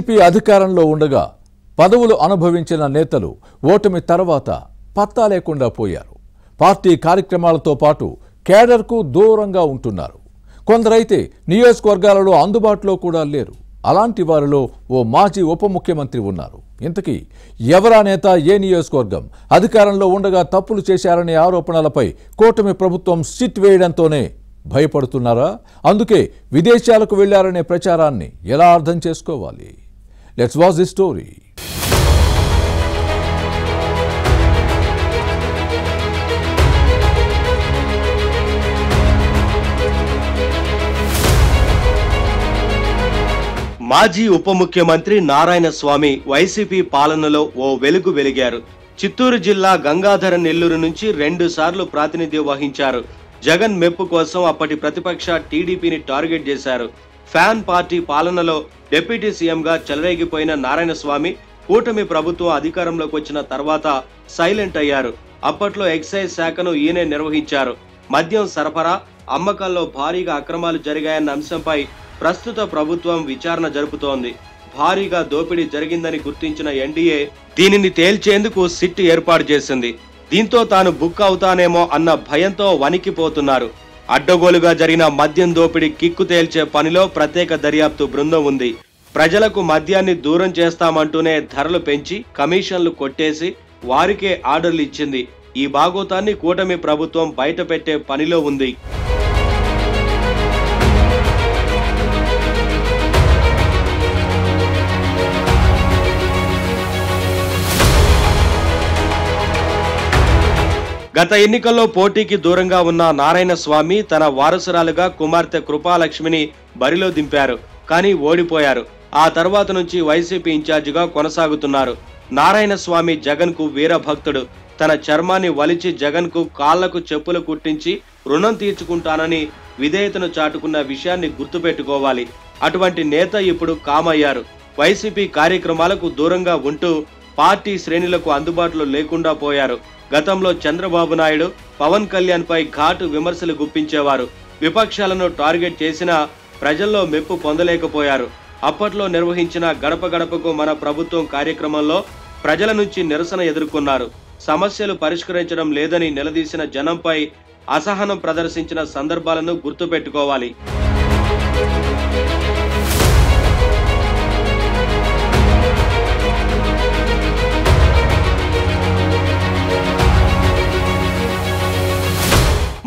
YCP అధికారంలో ఉండగా పదవులు అనుభవించిన నేతలు ఓటమి తర్వాత పత్తా లేకుండా పోయారు. పార్టీ కార్యక్రమాలతో పాటు కేడర్కు దూరంగా ఉంటున్నారు. కొందరైతే నియోజకవర్గాలలో అందుబాటులో కూడా లేరు. అలాంటి వారిలో ఓ మాజీ ఉప ముఖ్యమంత్రి ఉన్నారు. ఇంతకీ ఎవరా నేత, ఏ నియోజకవర్గం? అధికారంలో ఉండగా తప్పులు చేశారనే ఆరోపణలపై కూటమి ప్రభుత్వం సిట్ వేయడంతోనే భయపడుతున్నారా? అందుకే విదేశాలకు వెళ్లారనే ప్రచారాన్ని ఎలా అర్థం చేసుకోవాలి? Let's watch the story. మాజీ ఉప ముఖ్యమంత్రి నారాయణ స్వామి వైసీపీ పాలనలో ఓ వెలుగు వెలిగారు. చిత్తూరు జిల్లా గంగాధర నెల్లూరు నుంచి 2 సార్లు ప్రాతినిధ్యం వహించారు. జగన్ మెప్పు కోసం అప్పటి ప్రతిపక్ష టీడీపీని టార్గెట్ చేశారు. ఫ్యాన్ పార్టీ పాలనలో డిప్యూటీ సీఎంగా చెలరేగిపోయిన నారాయణ స్వామి కూటమి ప్రభుత్వం అధికారంలోకి వచ్చిన తర్వాత సైలెంట్ అయ్యారు. అప్పట్లో ఎక్సైజ్ శాఖను ఈయనే నిర్వహించారు. మద్యం సరఫరా, అమ్మకాల్లో భారీగా అక్రమాలు జరిగాయన్న అంశంపై ప్రస్తుత ప్రభుత్వం విచారణ జరుపుతోంది. భారీగా దోపిడీ జరిగిందని గుర్తించిన ఎన్డీఏ దీనిని తేల్చేందుకు సిట్ ఏర్పాటు చేసింది. దీంతో తాను బుక్ అవుతానేమో అన్న భయంతో వణికిపోతున్నారు. అడ్డగోలుగా జరిగిన మద్యం దోపిడీ కిక్కు తేల్చే పనిలో ప్రత్యేక దర్యాప్తు బృందం ఉంది. ప్రజలకు మద్యాన్ని దూరం చేస్తామంటూనే ధరలు పెంచి కమిషన్లు కొట్టేసి వారికే ఆర్డర్లు ఇచ్చింది. ఈ బాగోతాన్ని కూటమి ప్రభుత్వం బయటపెట్టే పనిలో ఉంది. గత ఎన్నికల్లో పోటీకి దూరంగా ఉన్న నారాయణ స్వామి తన వారసురాలుగా కుమార్తె కృపాలక్ష్మిని బరిలో దింపారు. కానీ ఓడిపోయారు. ఆ తర్వాత నుంచి వైసీపీ ఇన్ఛార్జిగా కొనసాగుతున్నారు. నారాయణ స్వామి జగన్ కు వీరభక్తుడు. తన చర్మాన్ని వలిచి జగన్ కు కాళ్లకు చెప్పులు కుట్టించి రుణం తీర్చుకుంటానని విధేయతను చాటుకున్న విషయాన్ని గుర్తుపెట్టుకోవాలి. అటువంటి నేత ఇప్పుడు కామయ్యారు. వైసీపీ కార్యక్రమాలకు దూరంగా ఉంటూ పార్టీ శ్రేణులకు అందుబాటులో లేకుండా పోయారు. గతంలో చంద్రబాబు నాయుడు, పవన్ కళ్యాణ్ పై ఘాటు విమర్శలు గుప్పించేవారు. విపక్షాలను టార్గెట్ చేసినా ప్రజల్లో మెప్పు పొందలేకపోయారు. అప్పట్లో నిర్వహించిన గడప గడపకు మన ప్రభుత్వం కార్యక్రమంలో ప్రజల నుంచి నిరసన ఎదుర్కొన్నారు. సమస్యలు పరిష్కరించడం లేదని నిలదీసిన జనంపై అసహనం ప్రదర్శించిన సందర్భాలను గుర్తుపెట్టుకోవాలి.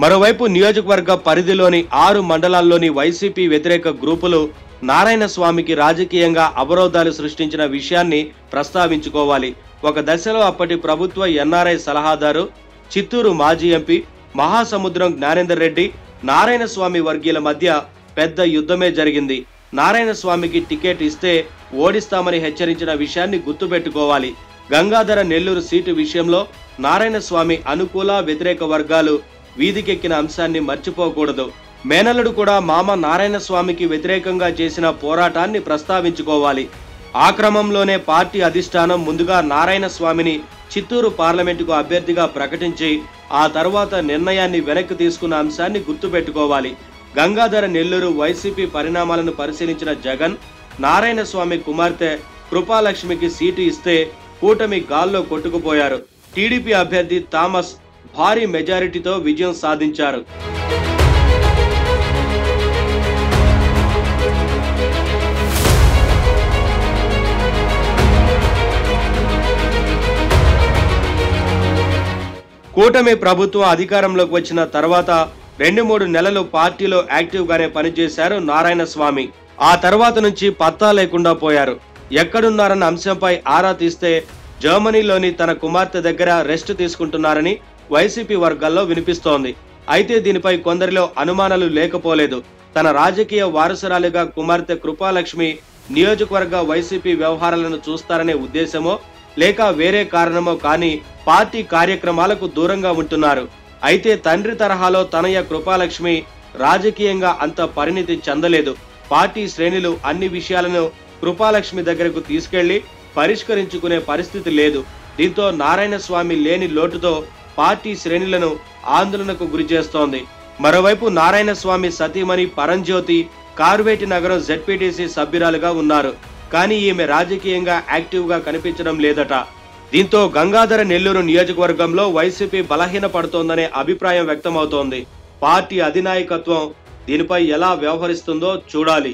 మరోవైపు నియోజకవర్గ పరిధిలోని 6 మండలాల్లోని వైసీపీ వ్యతిరేక గ్రూపులు నారాయణ స్వామికి రాజకీయంగా అవరోధాలు సృష్టించిన విషయాన్ని ప్రస్తావించుకోవాలి. ఒక దశలో అప్పటి ప్రభుత్వ ఎన్ఆర్ఐ సలహాదారు, చిత్తూరు మాజీ ఎంపీ మహాసముద్రం జ్ఞానేందర్ రెడ్డి, నారాయణ స్వామి వర్గీయుల మధ్య పెద్ద యుద్ధమే జరిగింది. నారాయణ స్వామికి టికెట్ ఇస్తే ఓడిస్తామని హెచ్చరించిన విషయాన్ని గుర్తుపెట్టుకోవాలి. గంగాధర నెల్లూరు సీటు విషయంలో నారాయణ స్వామి అనుకూల, వ్యతిరేక వర్గాలు వీధికెక్కిన అంశాన్ని మర్చిపోకూడదు. మేనల్లుడు కూడా మామ నారాయణ స్వామికి వ్యతిరేకంగా చేసిన పోరాటాన్ని ప్రస్తావించుకోవాలి. ఆ క్రమంలోనే పార్టీ అధిష్టానం ముందుగా నారాయణ స్వామిని చిత్తూరు పార్లమెంటుకు అభ్యర్థిగా ప్రకటించి ఆ తర్వాత నిర్ణయాన్ని వెనక్కి తీసుకున్న అంశాన్ని గుర్తుపెట్టుకోవాలి. గంగాధర నెల్లూరు వైసీపీ పరిణామాలను పరిశీలించిన జగన్ నారాయణ స్వామి కుమార్తె కృపాలక్ష్మికి సీటు ఇస్తే కూటమి గాల్లో కొట్టుకుపోయారు. టీడీపీ అభ్యర్థి థామస్ భారీ మెజారిటీతో విజయం సాధించారు. కూటమి ప్రభుత్వం అధికారంలోకి వచ్చిన తర్వాత 2-3 నెలలు పార్టీలో యాక్టివ్ గానే పనిచేశారు నారాయణ స్వామి. ఆ తర్వాత నుంచి పత్తా లేకుండా పోయారు. ఎక్కడున్నారన్న అంశంపై ఆరా తీస్తే జర్మనీలోని తన కుమార్తె దగ్గర రెస్ట్ తీసుకుంటున్నారని వైసీపీ వర్గాల్లో వినిపిస్తోంది. అయితే దీనిపై కొందరిలో అనుమానాలు లేకపోలేదు. తన రాజకీయ వారసురాలిగా కుమార్తె కృపాలక్ష్మి నియోజకవర్గ వైసీపీ వ్యవహారాలను చూస్తారనే ఉద్దేశమో లేక వేరే కారణమో కానీ పార్టీ కార్యక్రమాలకు దూరంగా ఉంటున్నారు. అయితే తండ్రి తరహాలో తనయ కృపాలక్ష్మి రాజకీయంగా అంత పరిణితి చెందలేదు. పార్టీ శ్రేణులు అన్ని విషయాలను కృపాలక్ష్మి దగ్గరకు తీసుకెళ్లి పరిష్కరించుకునే పరిస్థితి లేదు. దీంతో నారాయణ స్వామి లేని లోటుతో పార్టీ శ్రేణులను ఆందోళనకు గురి చేస్తోంది. మరోవైపు నారాయణ స్వామి సతీమణి పరంజ్యోతి కార్వేటి నగరం జెడ్పీటీసీ సభ్యురాలుగా ఉన్నారు. కానీ ఈమె రాజకీయంగా యాక్టివ్గా కనిపించడం లేదట. దీంతో గంగాధర నెల్లూరు నియోజకవర్గంలో వైసీపీ బలహీన పడుతోందనే అభిప్రాయం వ్యక్తమవుతోంది. పార్టీ అధినాయకత్వం దీనిపై ఎలా వ్యవహరిస్తుందో చూడాలి.